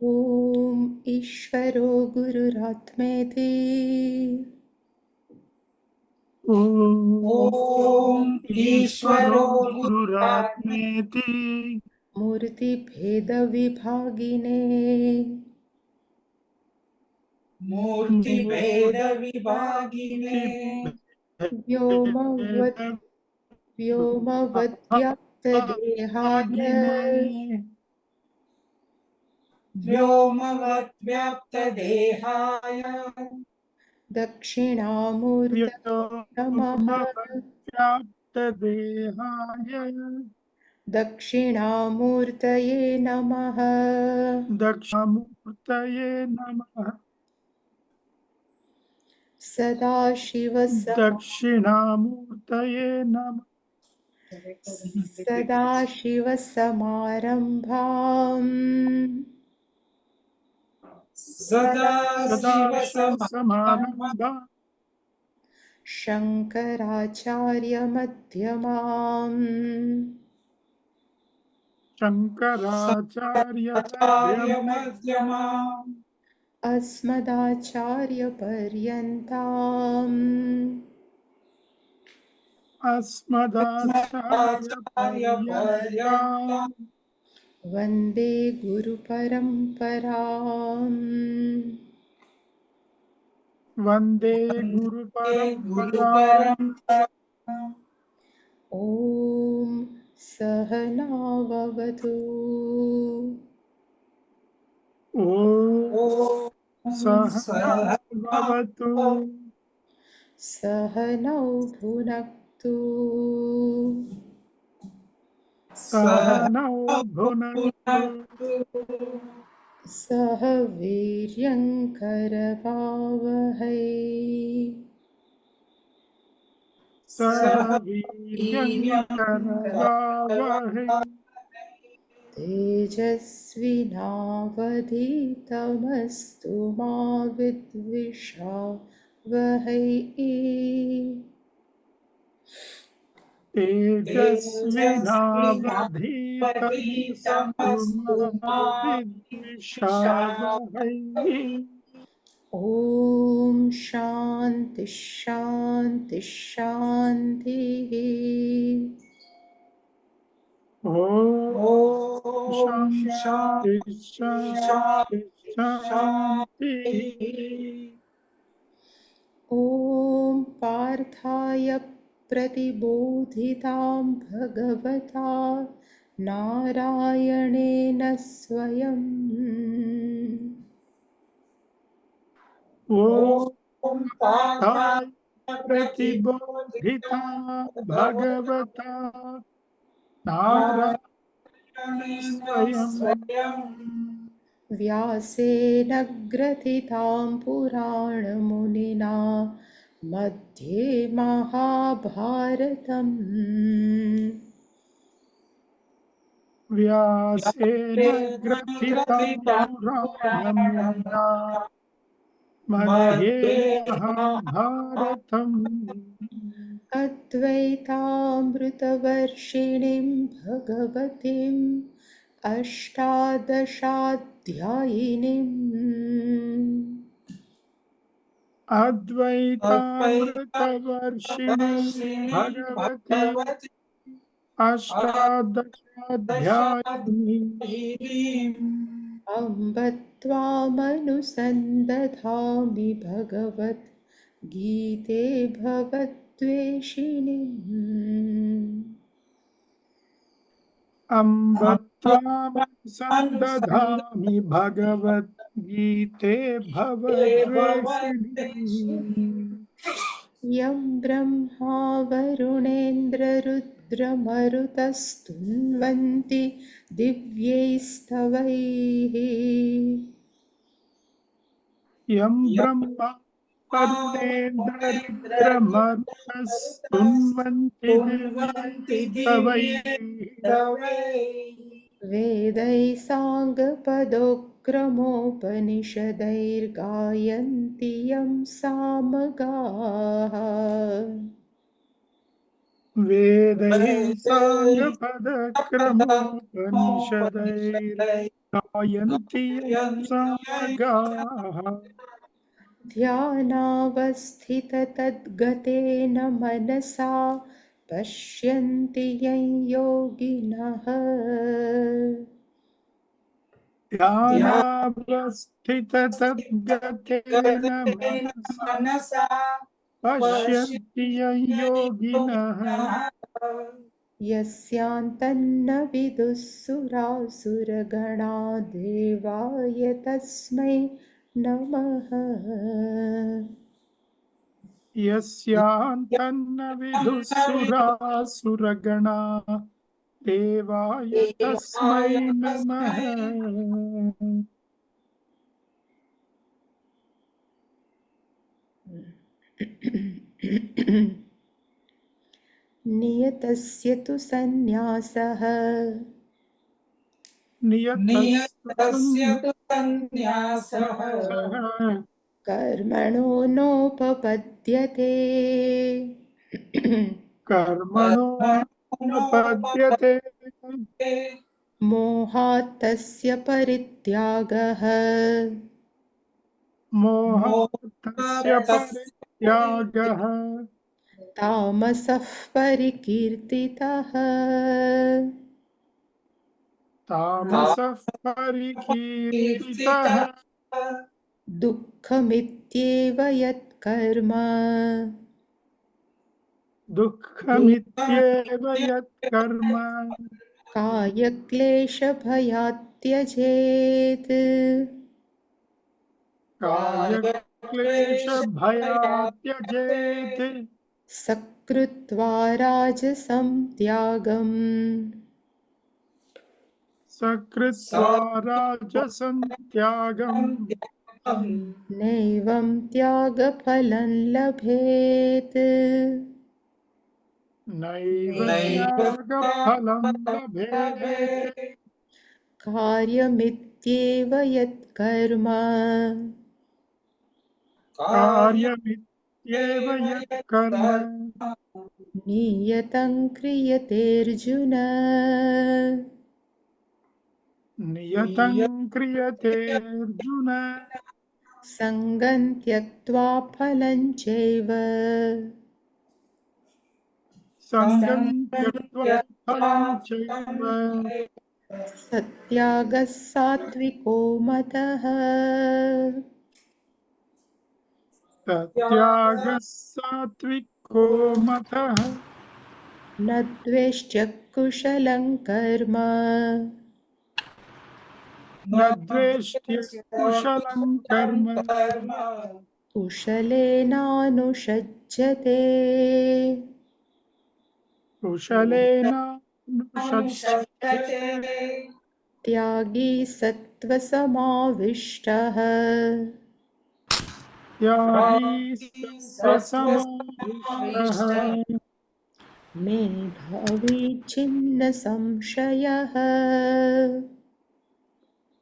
ॐ ईश्वरो गुरुरात्मेति ॐ ईश्वरो ईश्वरो गुरुरात्मेति गुरुरात्मेति मूर्तिभेदविभागिने मूर्तिभेदविभागिने व्योमवद् व्योमवद्व्याप्तदेहाय व्योमवद्व्याप्तदेहाय दक्षिणामूर्तये नमः। व्योमवद्व्याप्तदेहाय दक्षिणामूर्तये नमः। दक्षिणामूर्तये नमः। दक्षिणामूर्तये नमः। सदाशिवसमारम्भाम् सदाशिवसमारम्भाम् सदाशिवसमारम्भा शङ्कराचार्यमध्यमाम् शङ्कराचार्यमध्यमाम् शङ्कराचार्यमध्यमाम् अस्मदाचार्यपर्यन्ताम् अस्मदाचार्यपर्यन्ताम् अस्मदाचार्यपर्यन्ताम् वन्दे गुरुपरम्पराम्। वन्दे गुरुपरम्पराम्। गुरुपरम्पराम्। ॐ सहनाववतु ॐ ॐ सहना सहना भवतु सहनौ भुनक्तु सहनौ भुनक्तु भुनक्तु सह वीर्यङ्करवावहै सह सह वीर्यङ्करवावहै तेजस्विनावधीतमस्तु मा विद्विषावहै। तेजस्विनावधीतमस्तु मा तेजस्विनावधीतमस्तु मा विद्विषावहै। विद्विषावहै। ॐ शान्ति शान्ति शान्तिः। ॐ ॐ शान्ति शान्ति शान्ति शान्ति शान्तिः। शान्तिः। ॐ पार्थाय प्रतिबोधितां भगवता नारायणेन स्वयं ॐ पार्थाय ताय प्रतिबोधिता भगवता भगवता नारायण नारायणेन स्वयं स्वयम् व्यासेन ग्रथितां पुराणमुनिना मध्ये महाभारतम् व्यासेन व्यासेन ग्रथितं ग्रथितं पुराणमुनिना पुराणमुनिना मध्ये मध्ये महाभारतम् अद्वैतामृतवर्षिणीं भगवतीम् अष्टादशाध्यायिनीम् अद्वैतामृतवर्षिणीं अद्वैतामृतवर्षिणीं भगवती भगवती अष्टादशाध्यायिनी दशाध्यायिनीम् अम्ब त्वामनुसन्दधामि भगवद्गीते भवद्वेषिणीम् अम्ब अम्बत्वामनुसन्दधामि त्वामनुसन्दधामि भगवद्गीते भवद्वेषिणी यं ब्रह्मा वरुणेन्द्ररुद्रमरुतस्तुन्वन्ति दिव्यैस्तवैः यं ब्रह्मा वरुणेन्द्ररुद्रमरुतस्तुन्वन्ति स्तुन्वन्ति दिव्यैस्तवैः दिव्यैस्तवैः वेदैः साङ्गपदोक्रमोपनिषदैर्गायन्ति यं सामगाः वेदैः साङ्गपदक्रमोपनिषदैर्गायन्ति यं सामगाः ध्यानावस्थिततद्गतेन मनसा पश्यन्ति यं योगिनः ध्यानावस्थिततद्गतेन मनसा मनसा पश्यन्ति यं योगिनः यस्यान्तन्न विदुः सुरासुरगणा देवाय तस्मै नमः यस्यान्तन्न विदुः सुरासुरगणा देवाय तस्मै नमः नियतस्य तु सन्न्यासः नियतस्य तु सन्न्यासः कर्मणो नोपपद्यते कर्मणो पद्यते मोहात् तस्य परित्यागः मोहस्य परित्यागः तामसः परिकीर्तितः तामसः परिकीर्तितः दुःखमित्येव यत्कर्म दुःखमित्येव यत्कर्म कायक्लेशभयात् त्यजेत् कायक्लेशभयात् त्यजेत् सकृत्वा राजसं त्यागम् सकृत्वा राजसं त्यागम् नैवं त्यागफलं लभेत् नैव त्यागफलं लभेत् कार्यमित्येव यत्कर्म कार्यमित्येव यत्कर्म नियतं क्रियतेऽर्जुन नियतं क्रियते अर्जुन सङ्गं त्यक्त्वा फलं चैव सङ्गं त्यक्त्वा फलं चैव सत्यागः सात्विको मतः सत्यागः सात्विको मतः न द्वेष्ट्य कुशलं कर्म न द्वेष्ट्य कुशलं कर्म कुशलेनानुषज्यते कुशलेनानुषज्यते त्यागी सत्त्वसमाविष्टः त्यागी सत्त्वसमाविष्टः मेधावी छिन्न संशयः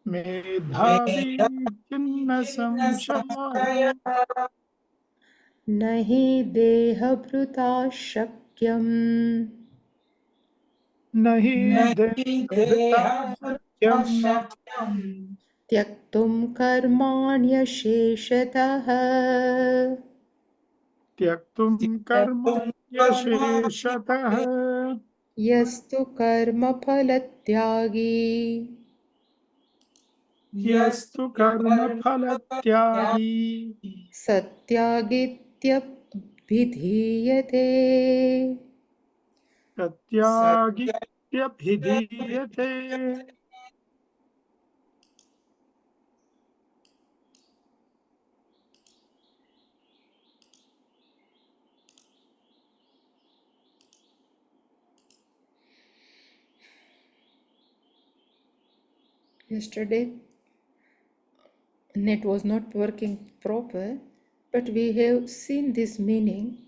मेधावी छिन्न संशयः न हि देहभृता शक्यम् न हि देहभृता शक्यम् त्यक्तुं कर्माण्यशेषतः त्यक्तुं कर्मण्यशेषतः यस्तु कर्मफलत्यागी यस्तु कर्मफलत्यागी सत्यागित्यभिधीयते सत्यागित्यभिधीयते Yesterday net was not working proper, but we have seen this meaning.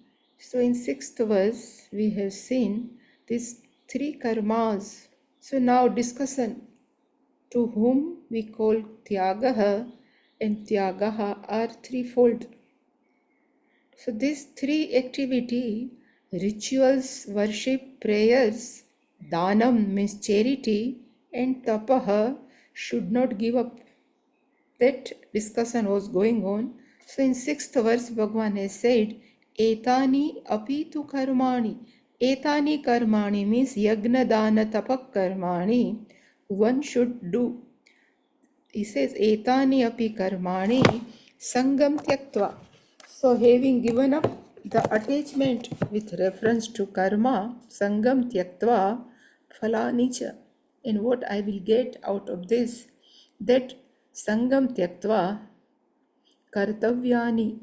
So in 6th verse we have seen these 3 karmas. So now discussion to whom we call tyagaha and tyagaha are threefold. So these 3 activity rituals, worship, prayers, danam means charity, and tapah should not give up. That discussion was going on. So in 6th verse, Bhagavan has said, Etani apitu karmani. Etani karmani means yagna dana tapak karmani. One should do. He says, Etani api karmani sangam tyaktva. So having given up the attachment with reference to karma, sangam tyaktva phalanicha. And what I will get out of this, that sangam tyaktva kartavyani.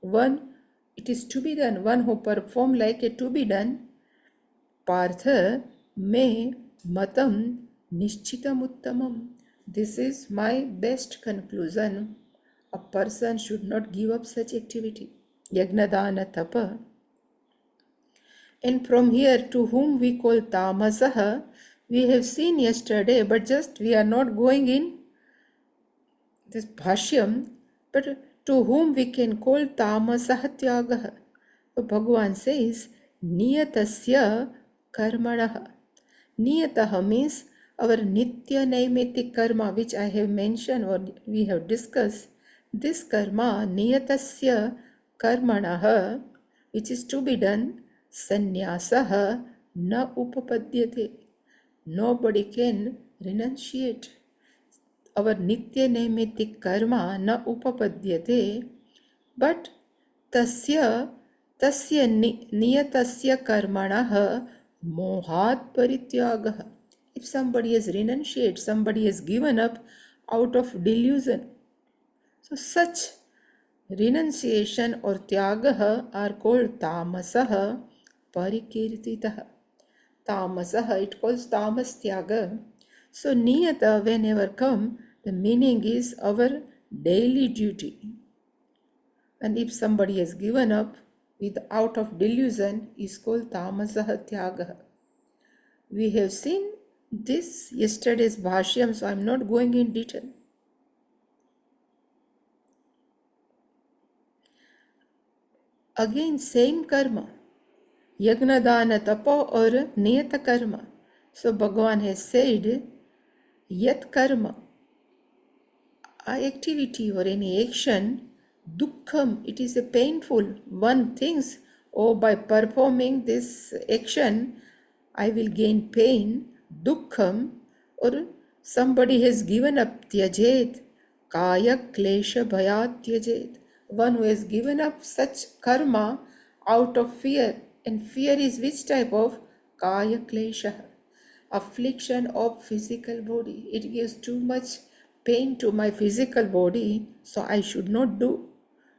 One, it is to be done. One who perform like a to be done. Partha me matam nishchitam uttamam. This is my best conclusion. A person should not give up such activity. Yagnadana tapa. And from here, to whom we call tamasaha, we have seen yesterday, but just we are not going in this bhashyam, but to whom we can call tamasah tyagaha. So Bhagavan says, niyatasya karmanaha. Niyataha means our nitya naimitik karma, which I have mentioned or we have discussed. This karma, niyatasya karmanaha, which is to be done, sanyasaha na upapadyate. Nobody can renunciate. Our nitya naimitik karma na upapadyate, but tasya niyatasya karmanah mohat parityagah. If somebody has renunciated, somebody has given up out of delusion, so such renunciation or tyagah are called tamasah parikirtitah. Tamasah, it calls tamas tyaga. So niyata, whenever come, the meaning is our daily duty. And if somebody has given up with out of delusion, is called tamasah tyaga. We have seen this yesterday's bhashyam, so I am not going in detail. Again, same karma, yagna dana tapa or niyata karma. So Bhagavan has said, yat karma, a activity or any action, dukkham, it is a painful. One thinks, oh, by performing this action, I will gain pain, dukkham, or somebody has given up tyajet, kaya klesha bhayat tyajet. One who has given up such karma out of fear, and fear is which type of? Kaya klesha, affliction of physical body. It gives too much pain to my physical body, so I should not do.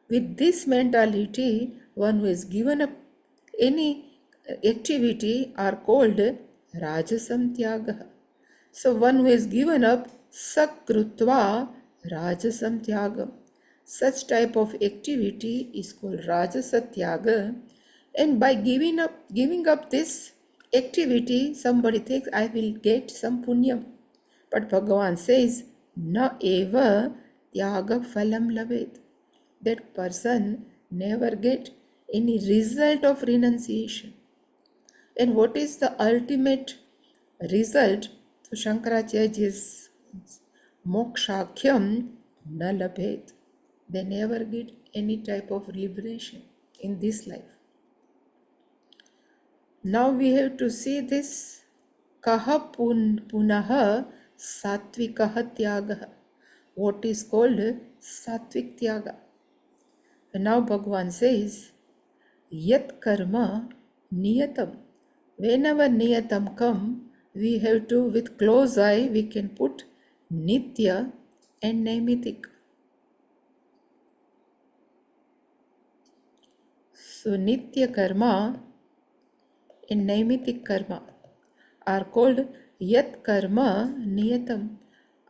With this mentality, one who has given up any activity are called rajasam tyaga. So one who has given up sakrutva rajasam tyaga. Such type of activity is called rajasa tyaga. And by giving up this activity, somebody thinks I will get some punyam. But Bhagavan says, na eva tyaga phalam labet. That person never get any result of renunciation. And what is the ultimate result? So Shankaracharya is mokshakhyam na labhet. They never get any type of liberation in this life. Now we have to see this kaha punaha sattvikaha tyagaha. What is called sattvik tyaga. And now Bhagavan says, yat karma niyatam. Whenever niyatam come, we have to, with close eye, we can put nitya and naimitik. So nitya karma and naimitik karma are called yat karma niyatam.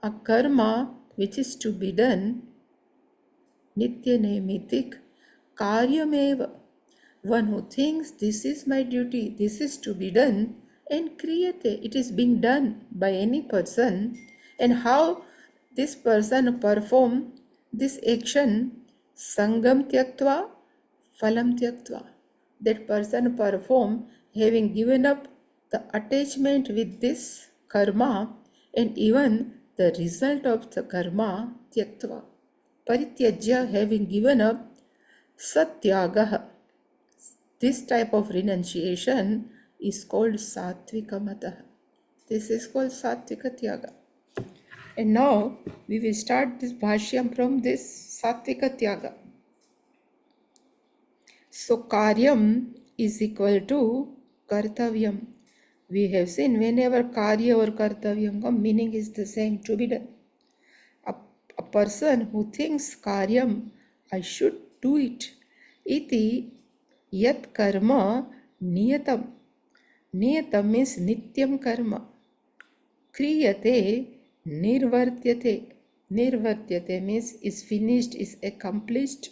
A karma which is to be done, nitya naimitik karyameva. One who thinks this is my duty, this is to be done, and kriyate, it is being done by any person. And how this person perform this action, sangam tyaktva, phalam tyaktva. that person perform having given up the attachment with this karma and even the result of the karma tyaktva. Parityajya having given up satyagah. This type of renunciation is called sattvika matah. This is called sattvika tyaga. And now we will start this bhashyam from this sattvika tyaga. So karyam is equal to kartavyam. We have seen whenever karya or kartavyam come, meaning is the same, to be done. A person who thinks karyam, I should do it, iti yat karma niyatam. Niyatam means nityam karma. Kriyate nirvartyate. Nirvartyate means is finished, is accomplished.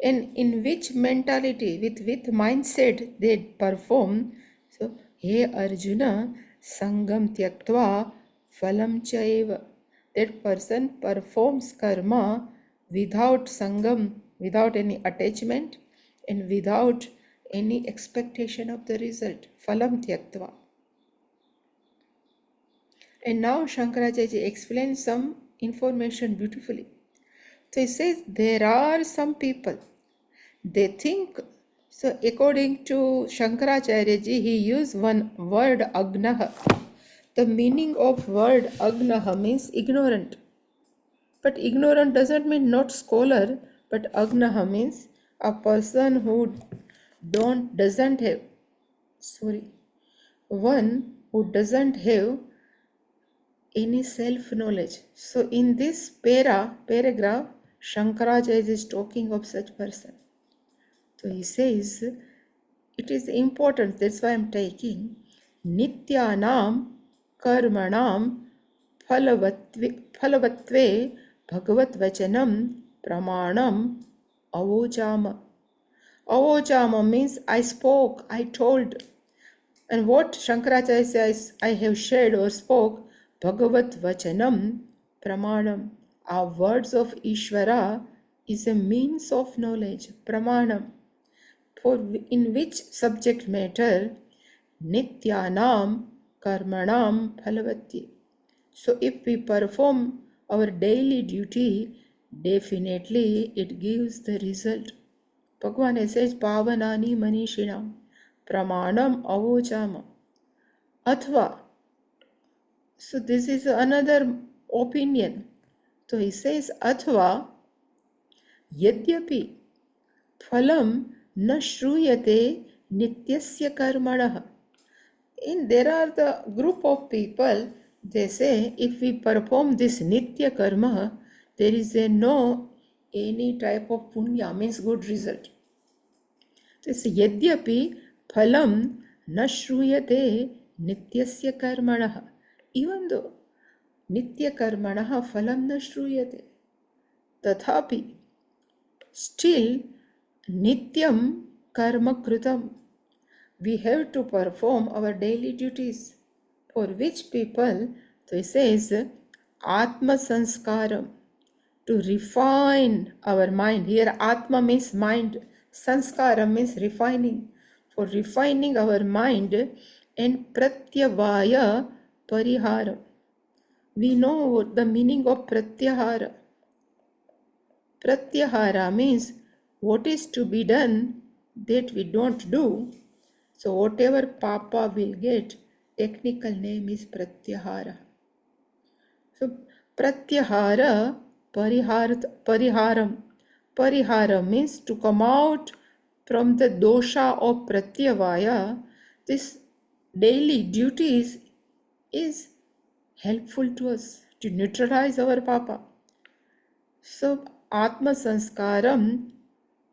And in which mentality, with mindset they perform. So, he Arjuna, sangam tyaktva phalam chaiva. That person performs karma without sangam, without any attachment and without any expectation of the result. Phalam tyaktva. And now Shankaracharya explains some information beautifully. So he says there are some people, they think, so according to Shankaracharya ji, he used one word agnaha. The meaning of word agnaha means ignorant. But ignorant doesn't mean not scholar, but agnaha means a person who doesn't have, one who doesn't have any self-knowledge. So in this paragraph, Shankaracharya is talking of such person. So he says, it is important, that's why I am taking Nityanam Karmanam Phalavatve Bhagavat Vachanam Pramanam Avochama. Avochama means I spoke, I told. And what Shankaracharya says, I have shared or spoke, Bhagavat Vachanam Pramanam. Our words of Ishvara is a means of knowledge, Pramanam. For in which subject matter, Nityanam Karmanam Phalavati. So if we perform our daily duty, definitely it gives the result. Bhagavan says, Pavanani Manishinam Pramanam Avochama. Athva. So this is another opinion. So he says, Athva Yadyapi Phalam na shruyate nityasya karmanah. And there are the group of people, they say, if we perform this nitya karma, there is no any type of punya, means good result. So yadyapi phalam na shruyate nityasya karmanah. Even though nitya karmanah phalam na shruyate, tathapi still nityam karma kritam. We have to perform our daily duties. For which people, so he says, Atma Sanskaram, to refine our mind. Here Atma means mind, Sanskaram means refining. For refining our mind and Pratyavaya Parihara. We know the meaning of Pratyahara. Pratyahara means what is to be done that we don't do. So whatever papa will get, technical name is Pratyahara. So Pratyahara Pariharam. Parihara means to come out from the dosha of Pratyavaya. This daily duties is helpful to us to neutralize our papa. So Atma Sanskaram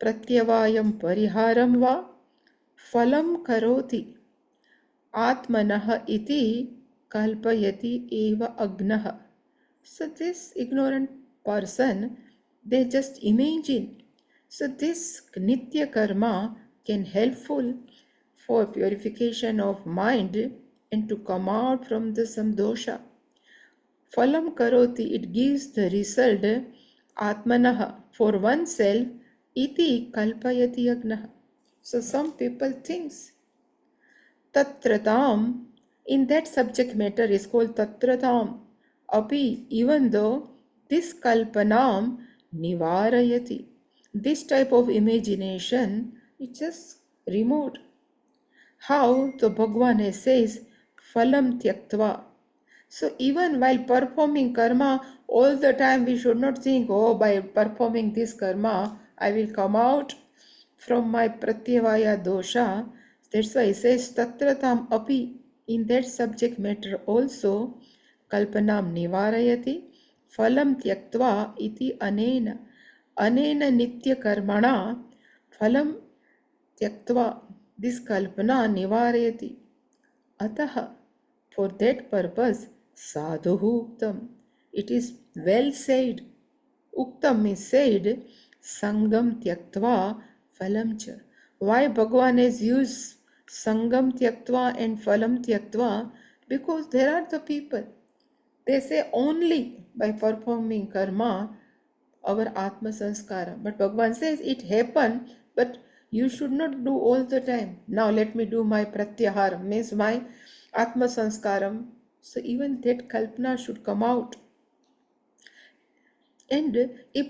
Pratyavayam Pariharam va Phalam Karoti Atmanah iti Kalpayati eva Agnaha. So this ignorant person, they just imagine. So this Nitya Karma can helpful for purification of mind and to come out from the samdosha. Phalam Karoti, it gives the result Atmanah, for oneself, iti kalpayati agnaha. So some people thinks tatratam in that subject matter is called tatratam. Api, even though this kalpanam nivarayati, this type of imagination is just removed. How the Bhagwan says phalam tyaktva. So even while performing karma, all the time we should not think, oh, by performing this karma, I will come out from my pratyavaya dosha. That's why it says tatratam api. In that subject matter also, kalpanam nivarayati, phalam tyaktva iti anena. Anena nitya karmana, phalam tyaktva. This kalpana nivarayati. Ataha, for that purpose, sadhuhu uktam. It is well said. Uktam is said, sangam tyaktva phalam cha. Why Bhagavan has used sangam tyaktva and phalam tyaktva? Because there are the people. They say only by performing karma, our Atma Sanskara. But Bhagavan says it happened, but you should not do all the time. Now let me do my pratyahar, means my Atma Sanskaram. So even that kalpana should come out. And if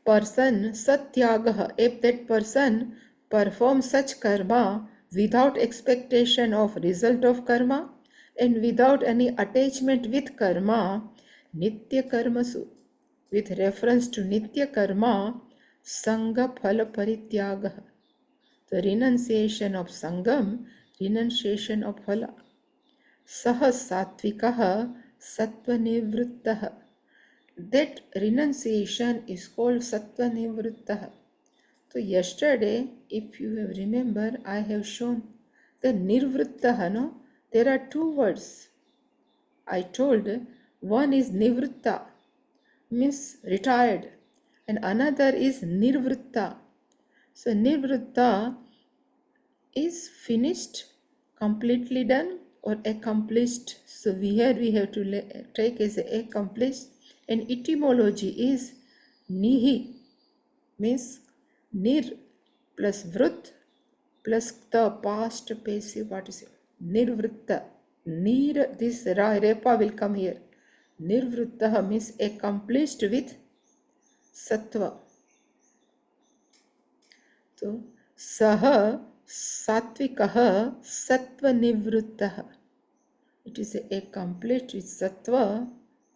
person satyagaha, if that person performs such karma without expectation of result of karma and without any attachment with karma, nitya karmasu, with reference to nitya karma, sangha phala parityagaha, the renunciation of sangam, renunciation of phala. Saha sattvikaha sattva nivrittaha. That renunciation is called sattva nivrittaha. So yesterday, if you have remember, I have shown the nirvrittaha, no? There are two words. I told one is nivritta, means retired, and another is nirvritta. So nirvritta is finished, completely done, or accomplished. So here we have to take as accomplished, and etymology is nihi, means nir plus vrut plus the past passive participle. Nirvritta. Nir, this repa will come here. Nirvrittaha means accomplished with sattva. So saha sattvikaha sattva nivrittaha. It is accomplished with sattva.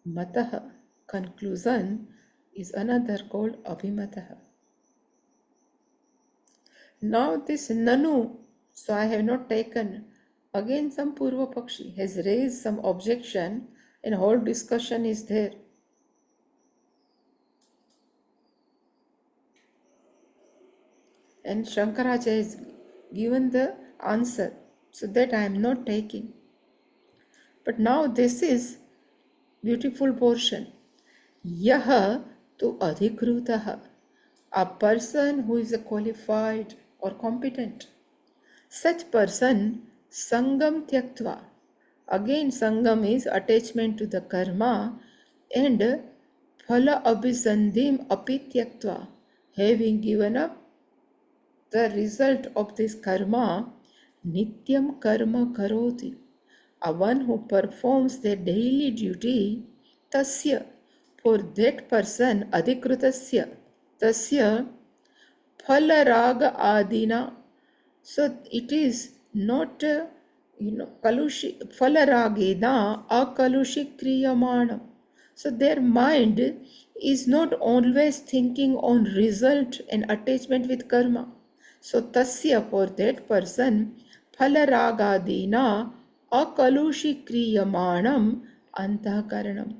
Mataha, conclusion, is another called abhimataha. Now this nanu, so I have not taken. Again some Purva Pakshi has raised some objection and whole discussion is there. And Shankaracharya has given the answer, so that I am not taking. But now this is beautiful portion. Yaha tu adhikrutaha, a person who is qualified or competent. Such person sangam tyaktva. Again sangam is attachment to the karma, and phala abhisandhim api tyaktva, having given up the result of this karma, nityam karma karoti, a one who performs their daily duty, tasya, for that person, adhikrutasya, tasya, phala raga adina. So it is not, kalushi, phala ragena akalushi kriyamanam. So their mind is not always thinking on result and attachment with karma. So tasya, for that person, phala ragadina akalushi kriyamanam antahakaranam.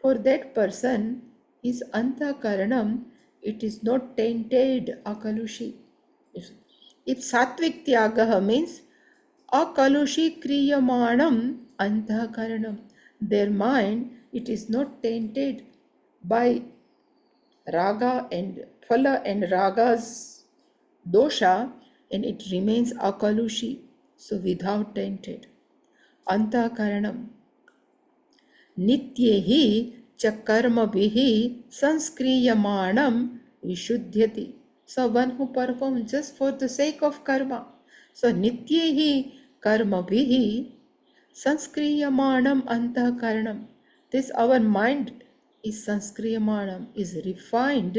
For that person, his antahakaranam, it is not tainted akalushi. If satvik tyagaha means akalushi kriyamanam antahakaranam, their mind, it is not tainted by raga and phala and raga's dosha, and it remains akalushi, so without tainted. Antakaranam. Nityehi cha karma bihi sanskriyamanam vishuddhyati. So one who performs just for the sake of karma. So nityehi karmabhihi sanskriyamanam antahkaranam. This our mind is sanskriyamanam, is refined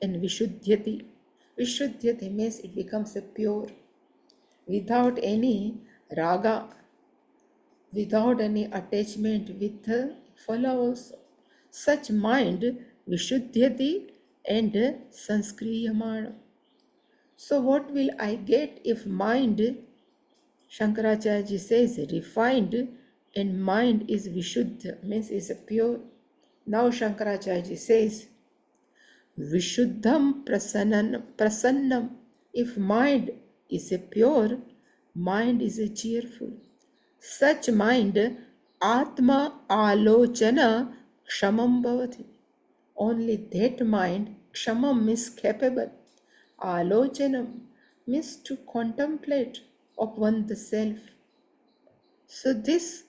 and vishuddhyati. Vishuddhyati means it becomes a pure, without any raga, without any attachment with the followers. Such mind vishuddhyati and sanskriyamana. So what will I get if mind, Shankaracharya says, refined and mind is vishuddha, means is pure. Now Shankaracharya says, vishuddham prasannam. If mind is a pure, mind is a cheerful. Such mind, atma alochana kshamam bhavati. Only that mind, kshamam means capable. Alochanam means to contemplate upon the self. So this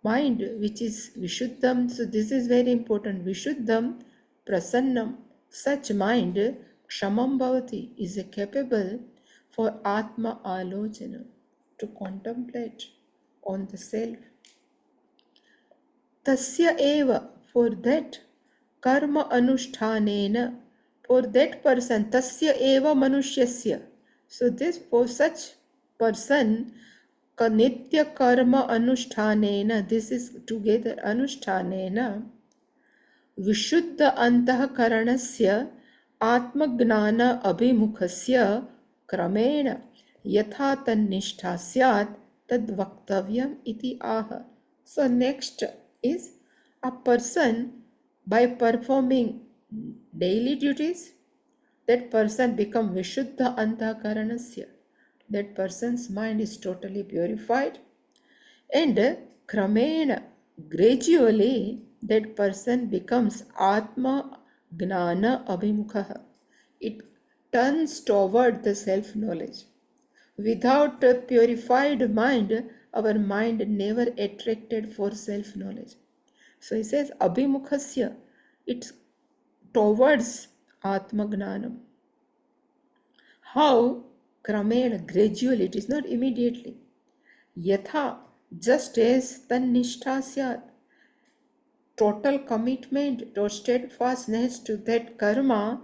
mind which is Vishuddham, so this is very important. Vishuddham Prasannam, such mind, Kshamam Bhavati, is capable for Atma Alochana, to contemplate on the self. Tasya eva, for that, karma anushtanena, for that person, tasya eva manushyasya. So this, for such person, nitya karma anushtanena, this is together, anushtanena, vishuddha antahkaranasya atmagnana abhimukhasya kramena yatha tannishta syat tad vaktavyam iti aha. So next is a person, by performing daily duties, that person become vishuddha antahkaranasya. That person's mind is totally purified, and kramena, gradually, that person becomes atma gnana abhimukha. It turns toward the self knowledge. Without a purified mind, our mind never attracted for self knowledge. So he says abhimukhasya, it's towards atma gnanam. How? Kramena, gradually, it is not immediately. Yatha, just as tannishta syat, total commitment or steadfastness to that karma,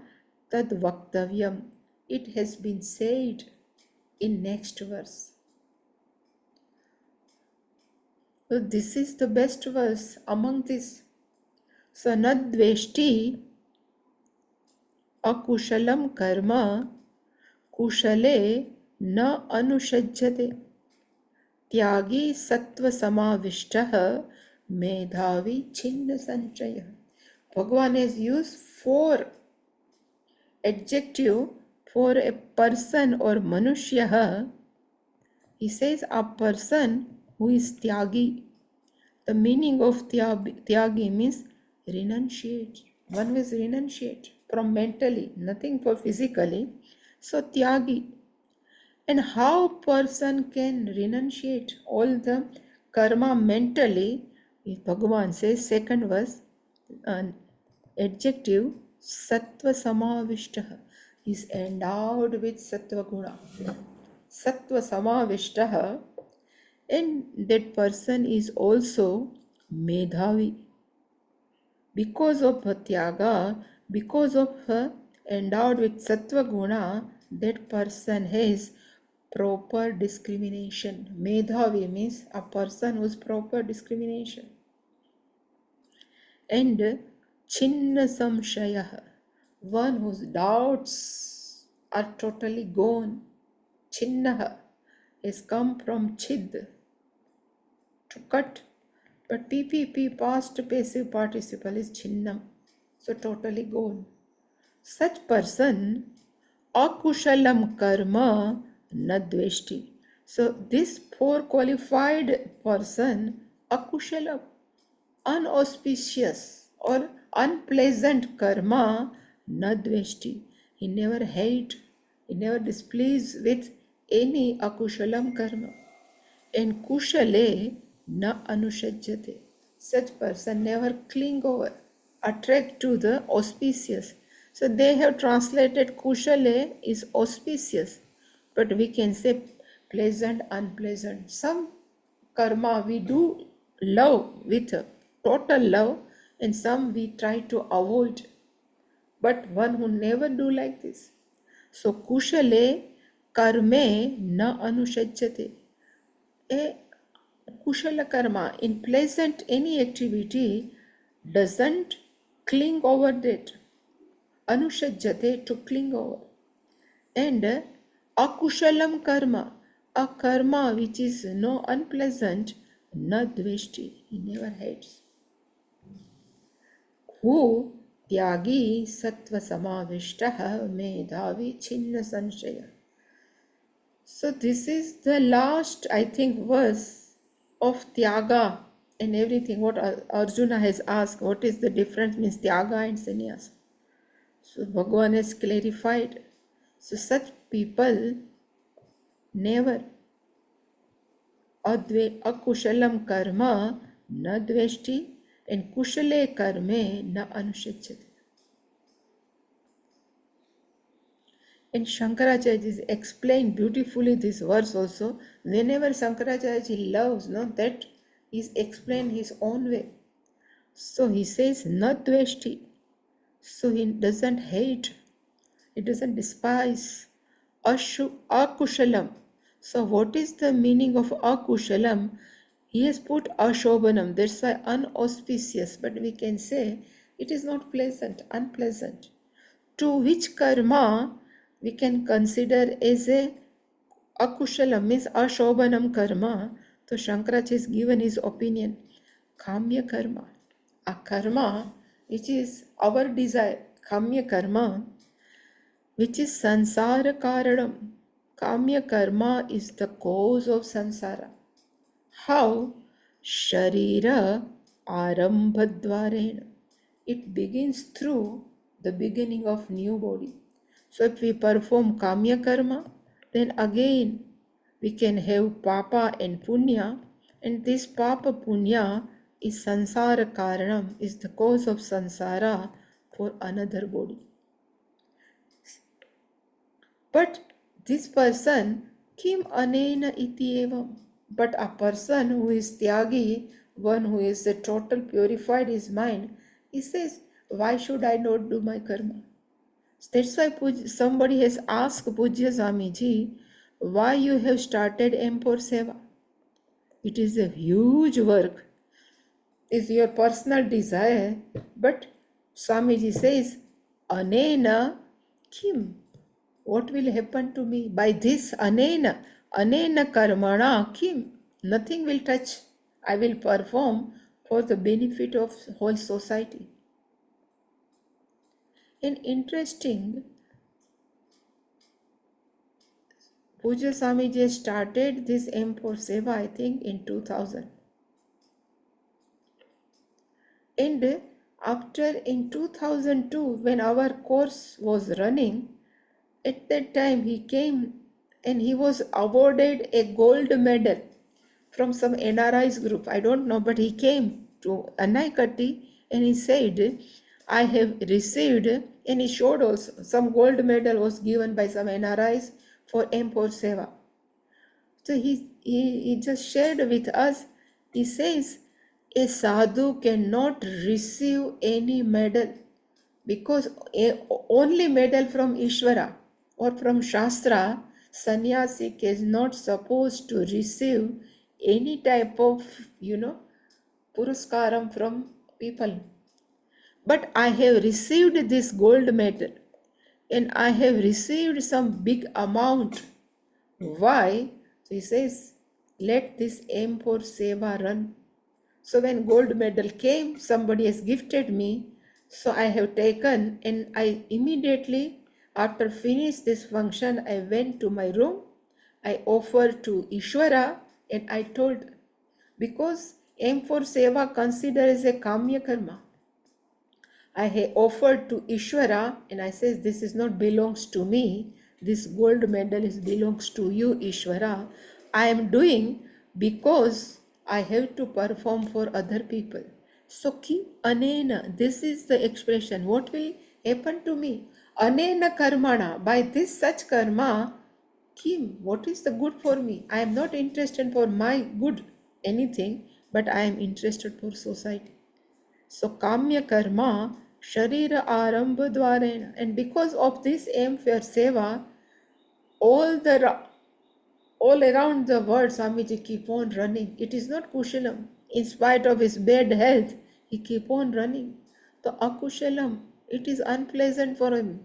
tad vaktavyam, it has been said in next verse. So this is the best verse among this. So nadveshti akushalam karma kushale na anushajyate. त्यागी सत्व समाविष्ट मेधावी छिन्न संचय. Bhagavan has used 4 adjective for a person or manushya. He says a person who is tyagi. The meaning of tyagi means renunciate. One who is renunciate from mentally, nothing for physically. So tyagi. And how person can renunciate all the karma mentally? Bhagavan says, second verse, adjective, sattva samavishtaha, is endowed with sattva guna. Sattva samavishtaha, and that person is also medhavi. Because of her tyaga, because of her endowed with sattva guna, that person has proper discrimination. Medhavi means a person who's proper discrimination. And chinna samshayah, one whose doubts are totally gone. Chinnaha has come from chid, to cut, but PPP, past passive participle, is chinnam, so totally gone. Such person, akushalam karma nadveshti. So this poor qualified person, akushalam, unauspicious or unpleasant karma nadveshti. He never hate, he never displeased with any akushalam karma. And kushale na anushajyate. Such person never cling over, attract to the auspicious. So they have translated kushale is auspicious, but we can say pleasant, unpleasant. Some karma we do love with total love, and some we try to avoid, but one who never do like this. So kushale karme na anushajyate. A kushala karma in pleasant any activity doesn't cling over that. Anushajyate to cling over. And akushalam karma, a karma which is no unpleasant, na dveshti, he never hates. Who tyagi sattva samavishtaha medhavi chinna sanshaya. So this is the last, I think, verse of Tyaga and everything. What Arjuna has asked, what is the difference means Tyaga and Sannyasa. So Bhagavan has clarified. So such people never akushalam karma na dveshti and kushale karme na anushachyate. And Shankaracharya explained beautifully this verse also. Whenever Shankaracharya loves, no, that is explained his own way. So he says, na dveshti. So he doesn't hate, he doesn't despise. Akushalam. So what is the meaning of akushalam? He has put ashobhanam, that's why unauspicious, but we can say it is not pleasant, unpleasant. To which karma we can consider as a akushalam, means ashobhanam karma. So Shankaracharya has given his opinion. Kamya karma, a karma which is our desire, kamya karma, which is sansara karanam. Kamya karma is the cause of sansara. How? Sharira arambhadvarena. It begins through the beginning of new body. So if we perform kamya karma, then again we can have papa and punya, and this papa punya is sansara karanam, is the cause of sansara for another body. But this person, kim anena iti evam. But a person who is tyagi, one who is a total purified his mind, he says, why should I not do my karma? That's why somebody has asked Pujya Swamiji, why you have started M4 Seva? It is a huge work. It's your personal desire. But Swamiji says, anena kim? What will happen to me? By this anena karmana kim? Nothing will touch. I will perform for the benefit of whole society. And interesting, Pujya Swamiji started this M4 Seva, I think, in 2000. And after in 2002, when our course was running, at that time he came and he was awarded a gold medal from some NRI's group. I don't know, but he came to Anaikatti and he said, I have received, and he showed also some gold medal was given by some NRIs for M4 Seva. So he just shared with us, he says, a sadhu cannot receive any medal because only medal from Ishvara or from Shastra, sannyasi is not supposed to receive any type of, puruskaram from people. But I have received this gold medal and I have received some big amount. Why? So he says, let this M4 Seva run. So when gold medal came, somebody has gifted me. So I have taken, and I immediately, after finish this function, I went to my room. I offered to Ishvara and I told, because M4 Seva considered as a kamya karma, I have offered to Ishvara and I says, this is not belongs to me. This gold medal is belongs to you, Ishvara. I am doing because I have to perform for other people. So keep anena. This is the expression. What will happen to me? Anena karmana, by this such karma, Kim, what is the good for me? I am not interested for my good anything, but I am interested for society. So kamya karma, sharira arambha dvarena. And because of this aim for seva, all all around the world, Swamiji keep on running. It is not Kushalam. In spite of his bad health, he keep on running. So Akushalam, it is unpleasant for him.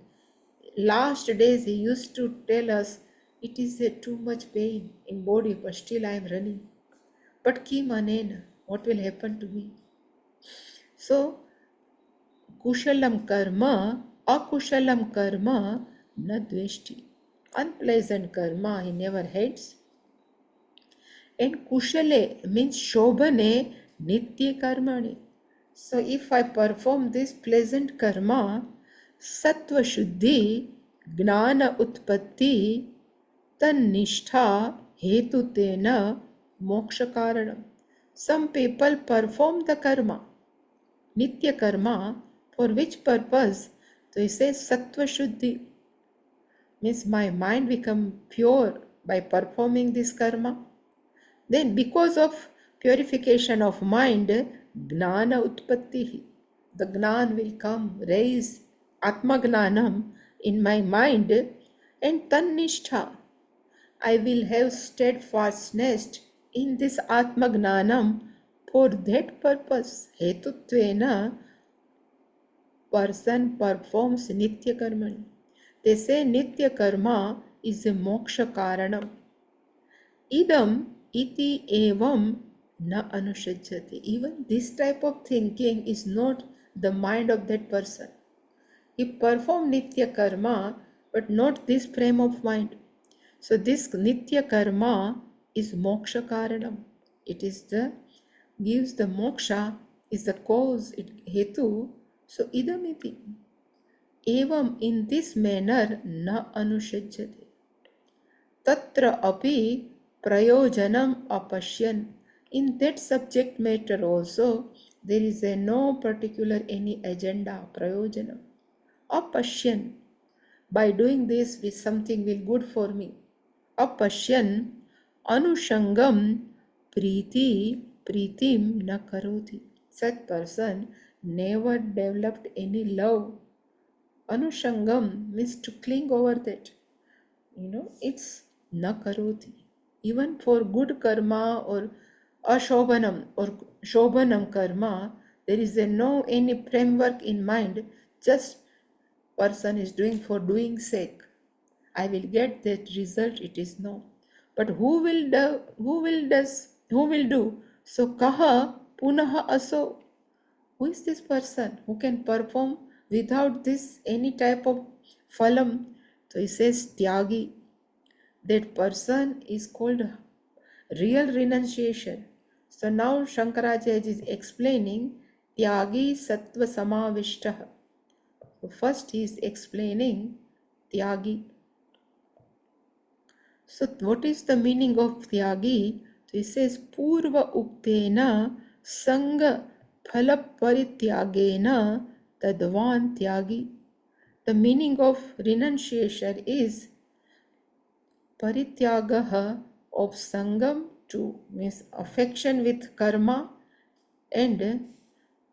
Last days he used to tell us, it is too much pain in body, but still I am running. But ki manena, what will happen to me? So Kushalam karma, akushalam karma, na dveshti. Unpleasant karma he never hates. And kushale means shobhane nitya karmani. So if I perform this pleasant karma, sattva shuddhi, gnana utpatti, tannishtha hetutena moksha karanam. Some people perform the karma, nitya karma, for which purpose? So he says sattva shuddhi, means my mind become pure by performing this karma. Then because of purification of mind, gnana utpatti, the gnan will come, raise atma gnanam in my mind, and tannishtha, I will have steadfastness in this atma gnanam. For that purpose, hetutvena, person performs nitya karma. They say nitya karma is a moksha karanam. Idam iti evam na anushajyati. Even this type of thinking is not the mind of that person. He performed nitya karma, but not this frame of mind. So this nitya karma is moksha karanam. It is the gives the moksha, is the cause, it hetu. So idam iti. Evam, in this manner, na anushajyate. Tatra api prayojanam apashyan. In that subject matter also, there is a no particular any agenda, prayojanam. Apashyan. By doing this, something will good for me. Apashyan anushangam pritim na karoti. Such person never developed any love. Anushangam means to cling over that. It's na karoti. Even for good karma or ashobhanam or shobhanam karma, there is no any framework in mind. Just person is doing for doing sake. I will get that result. It is no. But who will do? So kaha punaha aso. Who is this person who can perform without this any type of phalam? So he says tyagi. That person is called real renunciation. So now Shankaracharya is explaining tyagi sattva samavishtaha. So first he is explaining tyagi. So what is the meaning of tyagi? So he says purva uktena sanga phala parityagena tadvan tyagi. The meaning of renunciation is parityagaha of sangam to means affection with karma, and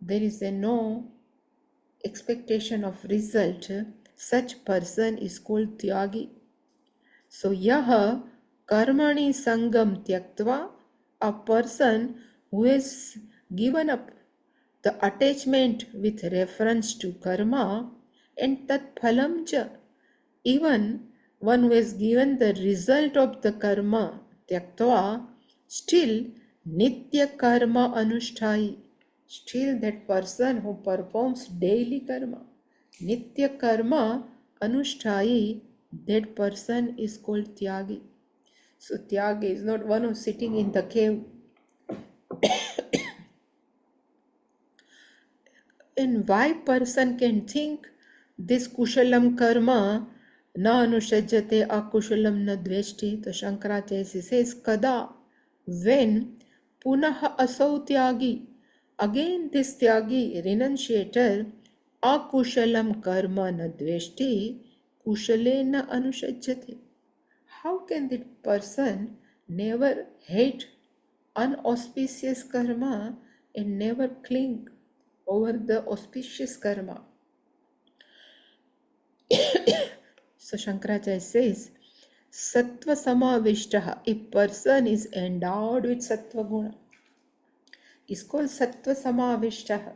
there is no expectation of result. Such person is called tyagi. So yaha karmani sangam tyaktva, a person who has given up the attachment with reference to karma, and tat phalam cha, even one who has given the result of the karma tyaktva, still nitya karma anusthai, still that person who performs daily karma, nitya karma anusthai, that person is called tyagi. So tyagi is not one who is sitting in the cave. And why person can think this kushalam karma na anushajyate akushalam na dveshti? So Shankaracharya says kada, when punaha asau tyagi, again this tyagi renunciator Akushalam karma na dveshti, kushalena anusajjate. How can that person never hate unauspicious karma and never cling over the auspicious karma? So Shankaracharya says, Sattva samavishtaha, a person is endowed with sattva guna, is called sattva samavishtaha.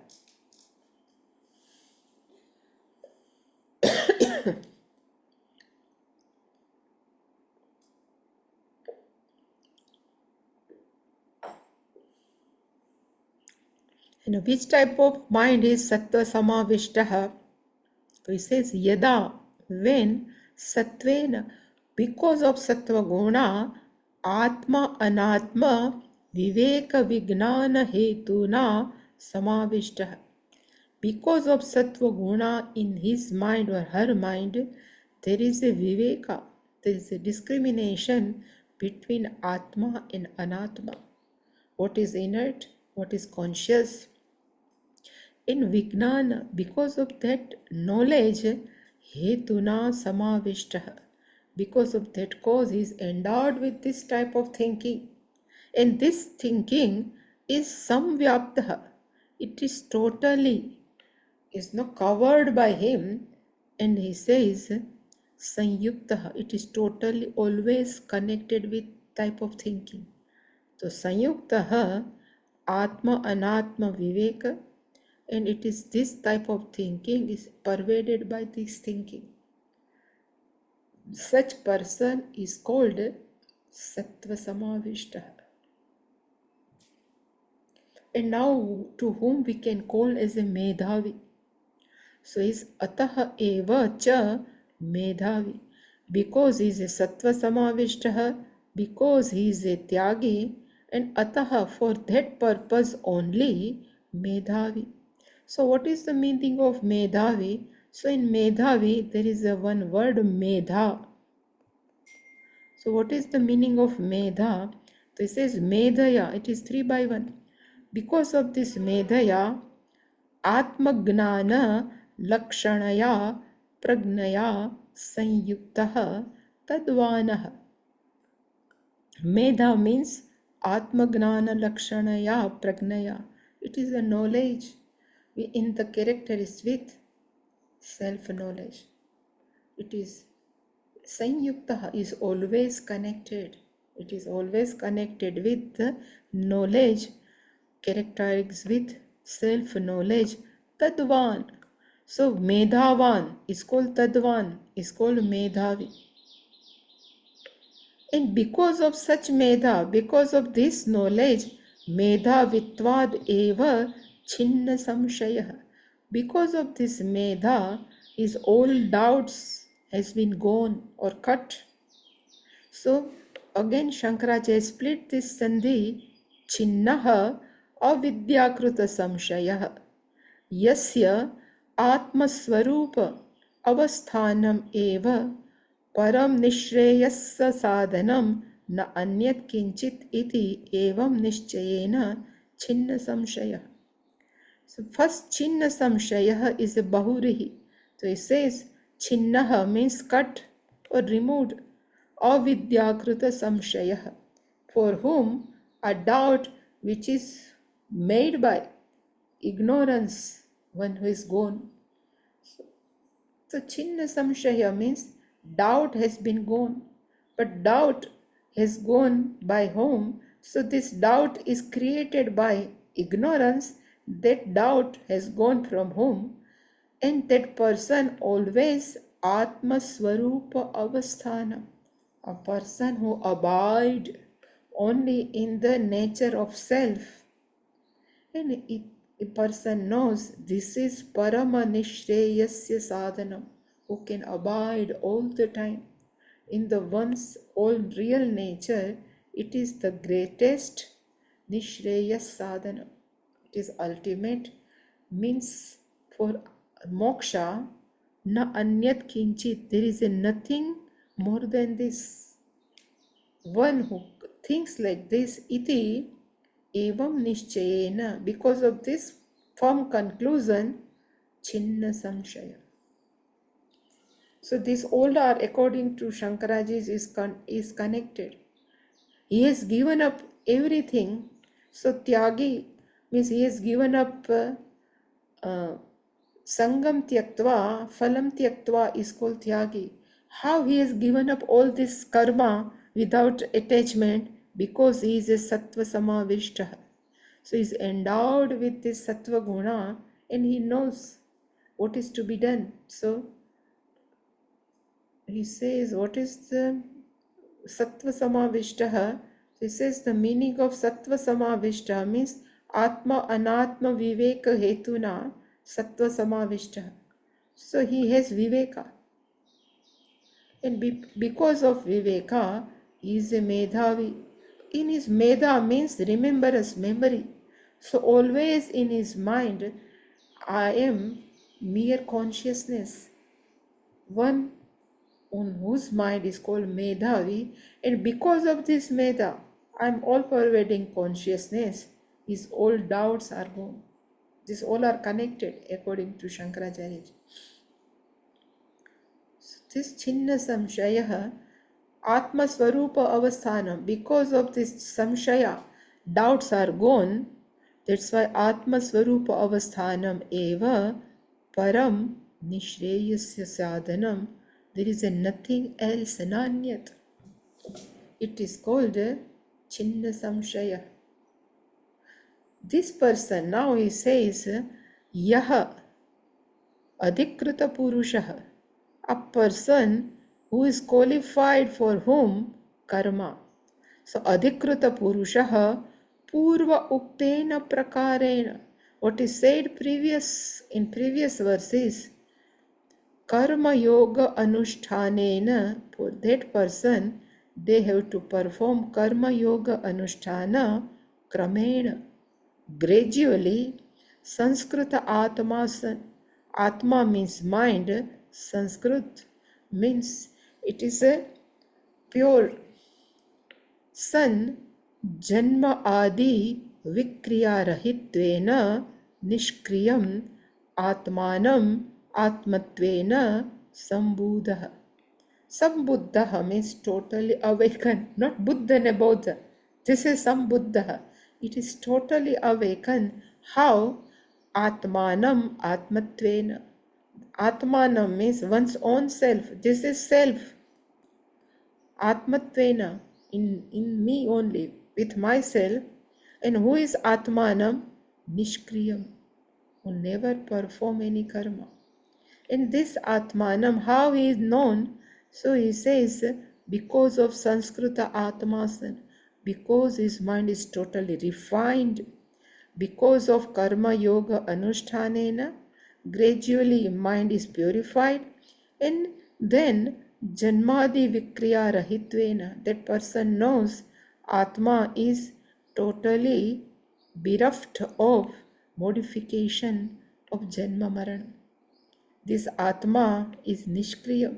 And which type of mind is sattva samavishtaha? So he says, Yada, when sattvena, because of sattva guna, atma anatma viveka vignana hetuna samavishtaha. Because of sattva guna in his mind or her mind, there is a viveka, there is a discrimination between atma and anatma. What is inert, what is conscious. In Vijnana, because of that knowledge, hetuna samavishtaha, because of that cause, he is endowed with this type of thinking. And this thinking is samvyaptaha. It is totally, is not covered by him. And he says, sanyuktaha, it is totally always connected with type of thinking. So sanyuktaha, atma anatma viveka, and it is this type of thinking is pervaded by this thinking. Such person is called sattva samavishtaha. And now to whom we can call as a medhavi. So is ataha eva cha medhavi. Because he is a sattva samavishtaha, because he is a tyagi, and ataha for that purpose only medhavi. So what is the meaning of medhavi? So in medhavi there is a one word medha. So what is the meaning of medha? So it says medhaya, it is 3 by 1. Because of this medhaya, atmagnana lakshanaya pragnaya sanyuktaha tadvanah. Medha means atmagnana lakshanaya pragnaya. It is a knowledge. In the character is with self-knowledge. It is sanyuktaha, is always connected. It is always connected with the knowledge, characterized with self-knowledge. Tadvan. So medhavan is called tadvan, is called medhavi. And because of such medha, because of this knowledge, medha vitvad eva chinna samshayah. Because of this medha, his all doubts has been gone or cut. So again Shankaracharya split this sandhi, chinnaha avidyakruta samshayah yasya atmaswarupa avasthanam eva param nishreyassa sadhanam na anyat kinchit iti evam nischayena chinna samshayah. So first chinna samshayah is a bahurihi. So it says chinnaha means cut or removed. Avidyakruta samshayah, for whom a doubt which is made by ignorance, one who is gone. So chinna samshaya means doubt has been gone. But doubt has gone by whom? So this doubt is created by ignorance. That doubt has gone from whom? And that person always Atma Swarupa Avasthana, a person who abide only in the nature of self. And a person knows this is Parama Nishreyasya Sadhanam, who can abide all the time in the one's all real nature. It is the greatest Nishreyas Sadhanam. It is ultimate, means for moksha, na anyat kinchit, there is a nothing more than this. One who thinks like this, iti evam nischayena, because of this firm conclusion, Chinna Samshaya. So this all are, according to Shankaraji, is connected. He has given up everything. So Tyagi means he has given up Sangam Tyaktva, Phalam Tyaktva is called Tyagi. How he has given up all this karma without attachment? Because he is a Sattva Samavishtaha. So he is endowed with this Sattva Guna and he knows what is to be done. So he says, what is the Sattva Samavishtaha? He says the meaning of Sattva Samavishtaha means Atma Anatma Viveka Hetuna Sattva Samavishtaha. So he has Viveka. And because of Viveka, he is a Medhavi. In his Medha means remembrance, memory. So always in his mind, I am mere consciousness. One on whose mind is called Medhavi, and because of this Medha, I am all pervading consciousness. His all doubts are gone. These all are connected according to Shankaracharya. So this Chinna Samshaya, Atma Swarupa Avasthanam, because of this Samshaya, doubts are gone. That's why Atma Swarupa Avasthanam eva param nishreyasya sadhanam. There is a nothing else, nanyat. It is called Chinna Samshaya. This person, now he says, Yaha Adhikrita Purushaha, a person who is qualified for whom karma. So Adhikrita Purushaha Purva Uktena Prakarena. What is said in previous verses, Karma Yoga Anushtanena, for that person, they have to perform Karma Yoga Anushtana Kramena. Gradually, Sanskrita Atma means mind, Sanskrit means it is a pure San Janma Adi Vikriya Rahitvena Nishkriyam Atmanam Atmatvena Sambuddha. Sambuddha means totally awakened, not Buddha and Bodha. This is Sambuddha. It is totally awakened. How? Atmanam Atmatvena. Atmanam means one's own self. This is self. Atmatvena, in me only, with myself. And who is Atmanam? Nishkriyam, who never perform any karma. And this Atmanam, how he is known? So he says, because of Sanskrita Atmasan, because his mind is totally refined, because of Karma Yoga Anushtanena, gradually mind is purified, and then Janmadi Vikriya Rahitvena, that person knows Atma is totally bereft of modification of Janma Marana. This Atma is Nishkriya,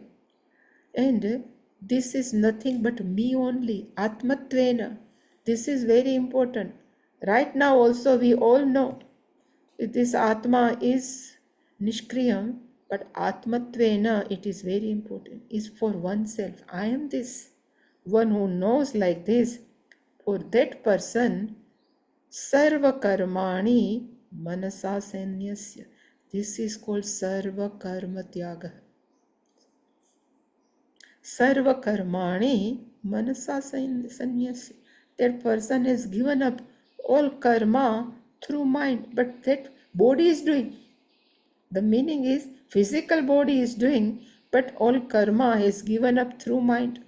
and this is nothing but me only, Atmatvena. This is very important. Right now also we all know this Atma is Nishkriyam, but Atmatvena, it is very important, is for oneself. I am this. One who knows like this, for that person, Sarva Karmani Manasa Sanyasya. This is called Sarva Karma Tyaga. Sarva Karmani Manasa Sanyasya. That person has given up all karma through mind, but that body is doing. The meaning is physical body is doing, but all karma is given up through mind.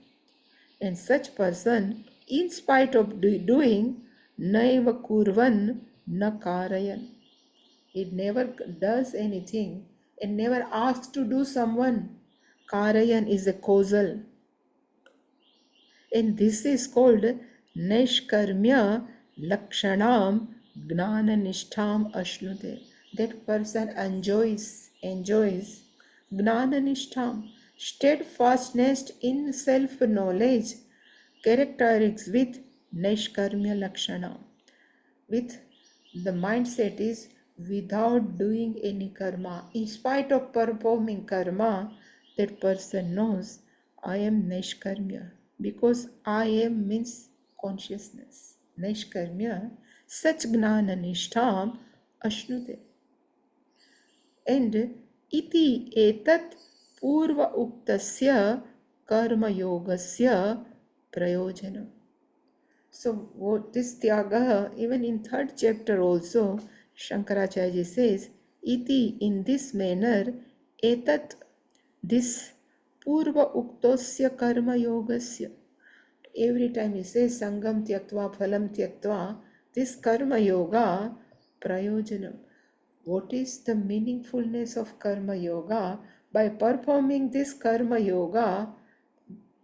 And such person, in spite of doing, naiva kurvan na karayan. He never does anything and never asks to do someone. Karayan is a causal. And this is called Nishkarmya Lakshanam Gnana Nishtam Ashnute. That person enjoys Gnana Nishtam, steadfastness in self-knowledge, characteristics with Nishkarmya Lakshana. With the mindset is without doing any karma. In spite of performing karma, that person knows I am Naishkarmya, because I am means consciousness. Naishkarmya, such gnana nishtam ashnute. And iti etat purva uktasya karma yogasya prayojanam. So what this tyaga, even in third chapter also, Shankaracharya says, iti, in this manner, etat, this purva uktosya karma yogasya. Every time he says sangam tyaktva, phalam tyaktva, this karma yoga prayojanam. What is the meaningfulness of karma yoga? By performing this karma yoga,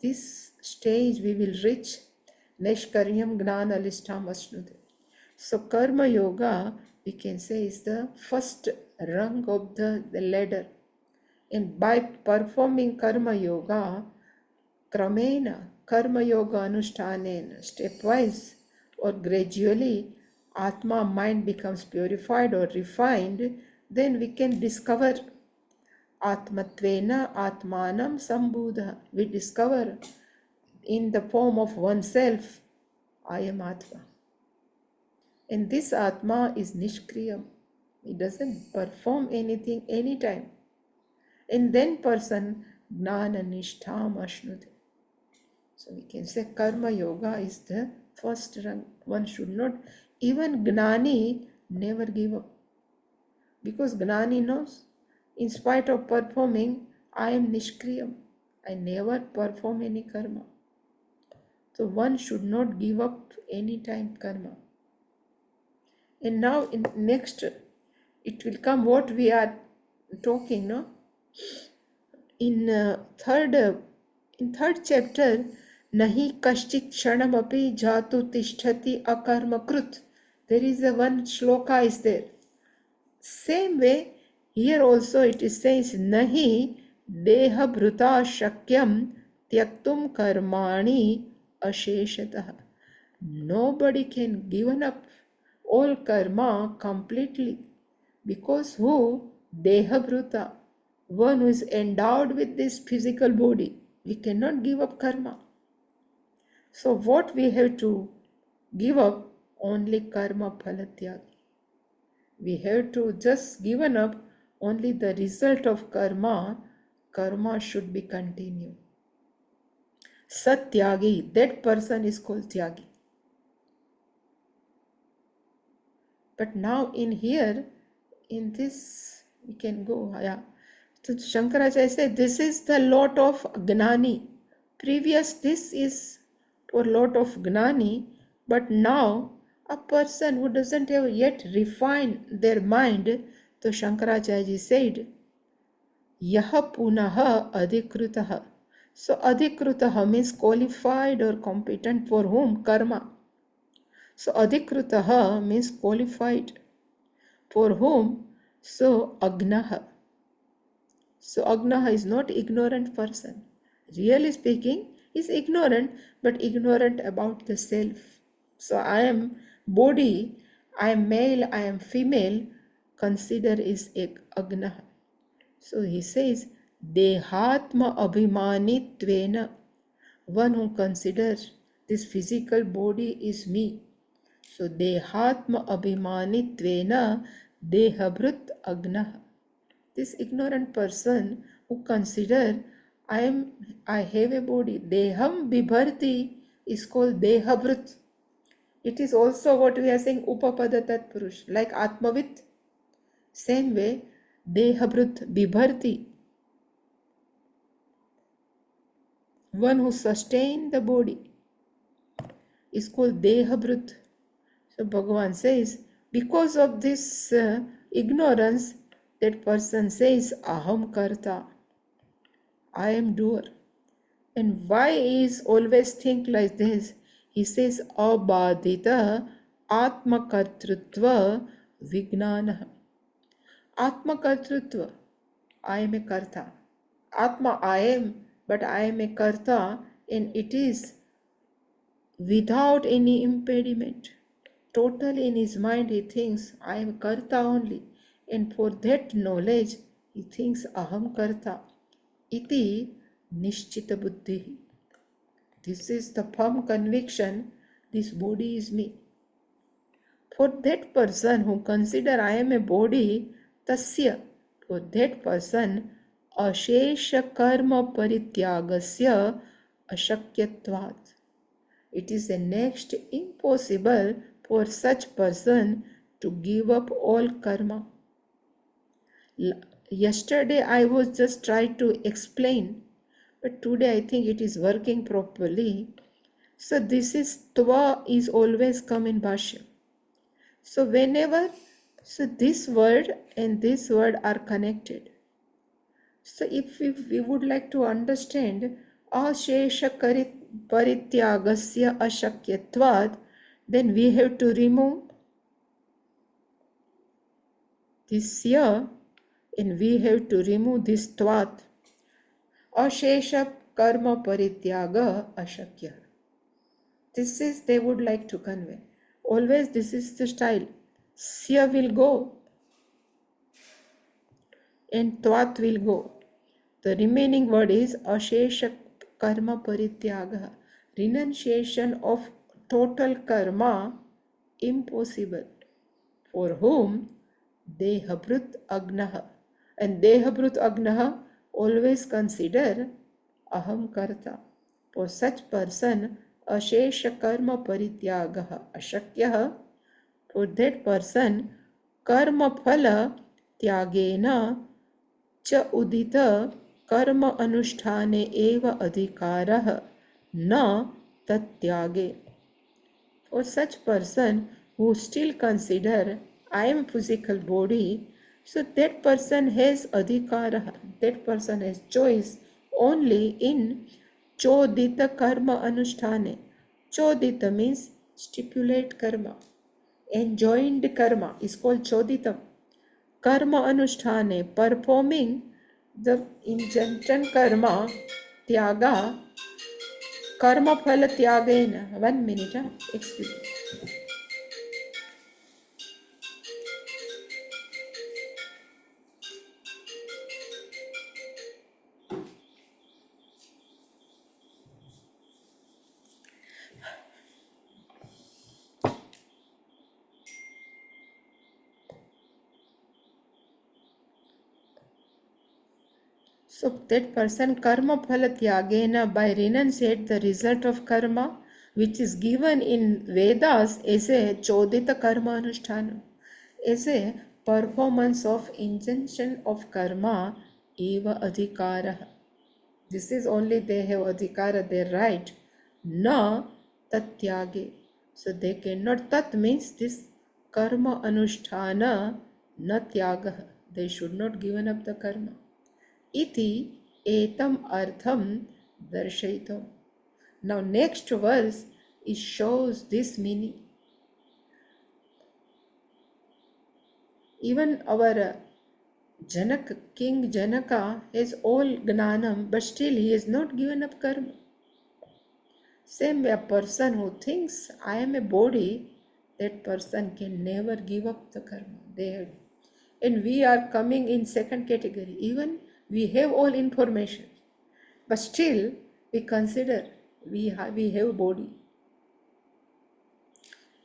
this stage we will reach Neshkaryam Gnana Listam Ashnute. So Karma Yoga, we can say, is the first rung of the ladder. And by performing Karma Yoga, Kramena, Karma Yoga Anushthanena, stepwise or gradually, Atma mind becomes purified or refined, then we can discover Atmatvena Atmanam Sambudha. We discover in the form of oneself, I am Atma. And this Atma is Nishkriyam. It doesn't perform anything anytime. And then person Gnana Nishtham Ashnute. So we can say Karma Yoga is the first rung. One should not, even Gnani never give up. Because Gnani knows, in spite of performing, I am Nishkriyam. I never perform any karma. So one should not give up any time karma. And now in next, it will come what we are talking, no? In third chapter, nahi kashchit kshanam api jatu tishtati akarma krut. There is a one shloka is there. Same way, here also it says, nahi deha bhruta shakyam tyaktum karmani asheshatah. Nobody can give up all karma completely, because who? Deha bhruta, one who is endowed with this physical body. We cannot give up karma. So what we have to give up? Only karma phalatyagi. We have to just given up only the result of karma. Karma should be continued. Satyagi, that person is called Tyagi. But now in here, in this, we can go, yeah. So Shankaracharya said, this is the lot of Gnani. Previous, this is for lot of Gnani, but now a person who doesn't have yet refined their mind, so Shankaracharya said, Yaha punaha adhikrutaha. So adhikrutaha means qualified or competent, for whom? Karma. So adhikrutaha means qualified. For whom? So agnaha. So agnaha is not ignorant person. Really speaking, is ignorant, but ignorant about the self. So I am body, I am male, I am female, consider is agnaha. So he says, Dehatma abhimanitvena, one who considers this physical body is me. So Dehatma abhimanitvena dehabhrut agnaha. This ignorant person who consider I have a body, deham bibharti, is called dehabhrut. It is also what we are saying upapada tat purush, like atmavit. Same way, dehabhrut bibharti, one who sustains the body, is called dehabhrut. So Bhagavan says, because of this ignorance, that person says, aham karta, I am doer. And why is always think like this? He says, abadita atmakartrutva vignana. Atmakartrutva, I am a karta. Atma, I am, but I am a karta, and it is without any impediment. Totally in his mind he thinks, I am karta only. And for that knowledge, he thinks aham karta. Iti nishchita buddhi. This is the firm conviction, this body is me. For that person who consider I am a body, tasya, for that person, ashesha karma parityagasya ashakyatvat. It is the next impossible for such person to give up all karma. Yesterday I was just trying to explain, but today I think it is working properly. So this is tva is always come in Bhashya. So whenever, so this word and this word are connected. So if we would like to understand ashesha parityagasya ashakyatvat, then we have to remove this ya and we have to remove this tvat. Ashesha karma parityaga ashakya. This is they would like to convey. Always this is the style. Sya will go and tvat will go. The remaining word is ashesha karma parityaga. Renunciation of total karma impossible. For whom dehabhrut agnaha. And dehabhrut agnaha always consider aham karta. For such person ashesha karma parityagaha ashakyah. For that person karma phala tyagena च उदित कर्म अनुष्ठाने एव अधिकारः न तत्यागे. For such person who still consider I am a physical body, so that person has adhikara, that person has choice only in chodita karma anusthane. Chodita means stipulate karma. Enjoined karma is called choditam. Karma anusthane, performing the injunction karma, tyaga, karma phala tyagena. 1 minute, excuse me. So that person karma phala tyagena, by renunciate the result of karma, which is given in Vedas as a chodita karma anusthana, as a performance of injunction of karma, eva adhikara. This is only they have adhikara, their right. Na tatyage. So they cannot, tat means this karma anusthana na tyaga. They should not given up the karma. Iti etam artham darshayitam. Now next verse it shows this meaning. Even our Janaka, King Janaka has all gnanam, but still he has not given up karma. Same way a person who thinks I am a body, that person can never give up the karma. And we are coming in second category. Even we have all information, but still we consider we have body.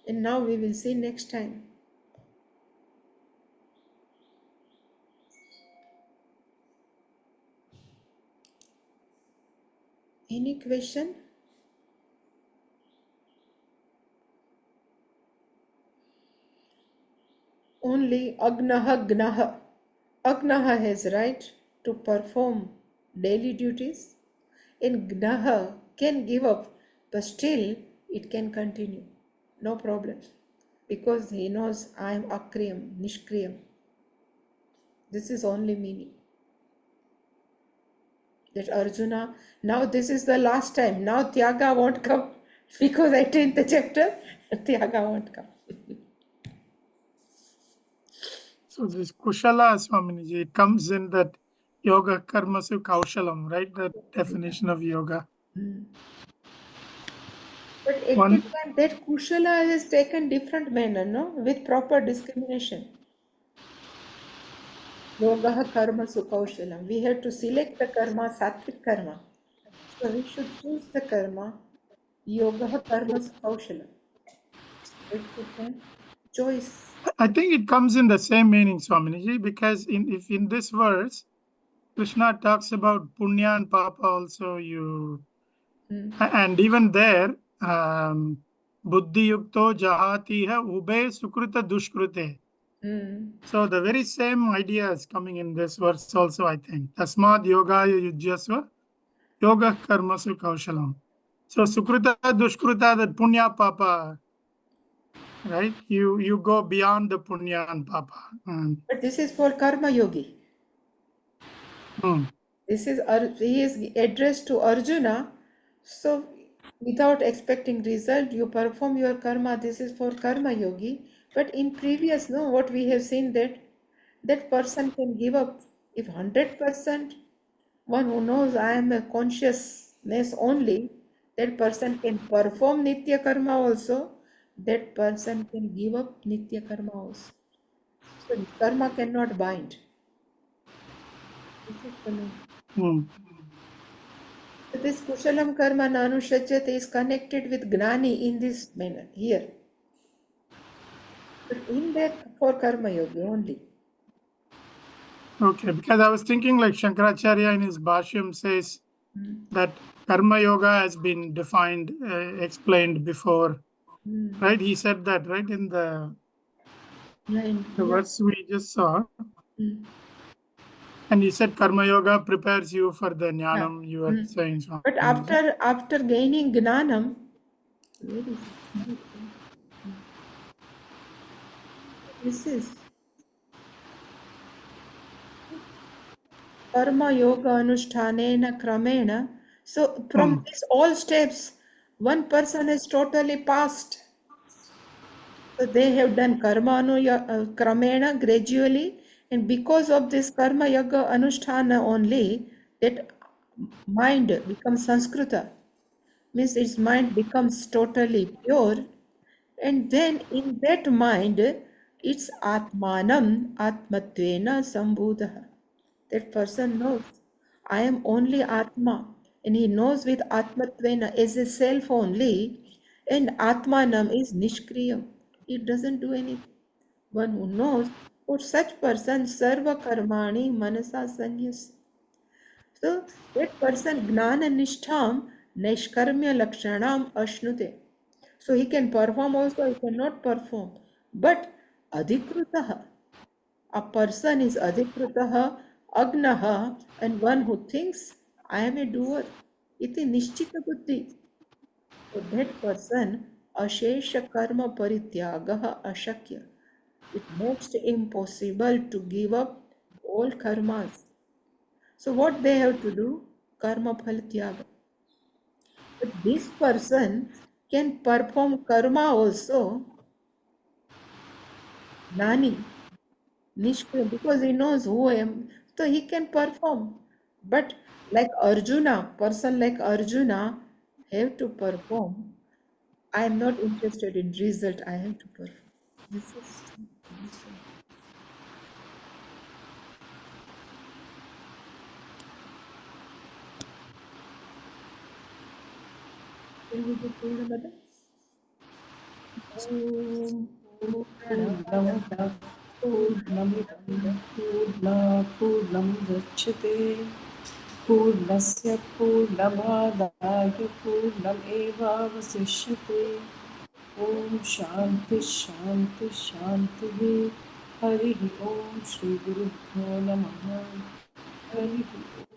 And now we will see next time. Any question? Only agnaha gnaha. Agnaha has right to perform daily duties, and gnaha can give up, but still it can continue. No problem. Because he knows I am akriyam, nishkriyam. This is only meaning. That Arjuna, now this is the last time. Now Tyaga won't come because I attained the chapter. Tyaga won't come. So this Kushala Swaminiji, it comes in that yoga karmasu kaushalam, right? The definition of yoga. But at One, that time, that kushala is taken different manner, no? With proper discrimination. Yoga karma sukaushalam. We have to select the karma, sattvic karma. So we should choose the karma, yoga karma sukaushalam. It's the choice. I think it comes in the same meaning, Swaminiji, because if in this verse, Krishna talks about punya and papa also, and even there, buddhi yukto jahati hai ube sukruta dushkrute. So the very same idea is coming in this verse also, I think. Tasmad yoga yujyasva yoga karmasu kaushalam. So sukruta dushkruta, that punya papa, right? You go beyond the punya and papa. But this is for karma yogi. This is he is addressed to Arjuna. So without expecting result, you perform your karma. This is for karma yogi. But in previous, no, what we have seen that person can give up. If 100% one who knows I am a consciousness only, that person can perform nitya karma also. That person can give up nitya karma also. So karma cannot bind. This is the main. So this kushalam karma nanushachyate is connected with gnani in this manner here. But in that for karma yogi only. Okay, because I was thinking like Shankaracharya in his Bhashyam says that karma yoga has been defined, explained before, right? He said that, right, in the verse we just saw. And he said karma yoga prepares you for the jnanam you are saying. So. But after gaining gnanam, where is it? This is karma yoga anushthanena kramena. So from these all steps, one person is totally passed. So they have done karma kramena gradually, and because of this karma yoga anusthana only, that mind becomes Sanskrita, means its mind becomes totally pure, and then in that mind, it's atmanam atmatvena sambudha. That person knows, I am only Atma, and he knows with Atmatvena as a self only, and Atmanam is Nishkriya. It doesn't do anything. One who knows, for such person, Sarva Karmani Manasa Sanyas. So that person Gnana Nishtham Nishkarmya Lakshanam Ashnute. So he can perform also, he cannot perform. But Adhikrutaha, a person is adhikritaha, agnaha, and one who thinks, I am a doer. Iti nishchita buddhi. So that person, ashesha karma parityagaha ashakya. It makes it impossible to give up all karmas. So what they have to do? Karma phalatyaga. But this person can perform karma also, Nani, Nishkriya, because he knows who I am, so he can perform. But like Arjuna, person like Arjuna have to perform. I am not interested in result, I have to perform. This is Can we do Purnamada? पूर्णं गच्छते पूर्णस्य पूर्णमादाय पूर्णमेवावशिष्यते ॐ शान्ति शान्ति शान्तिः हरिः ॐ श्रीगुरुभ्यो नमः हरिः ॐ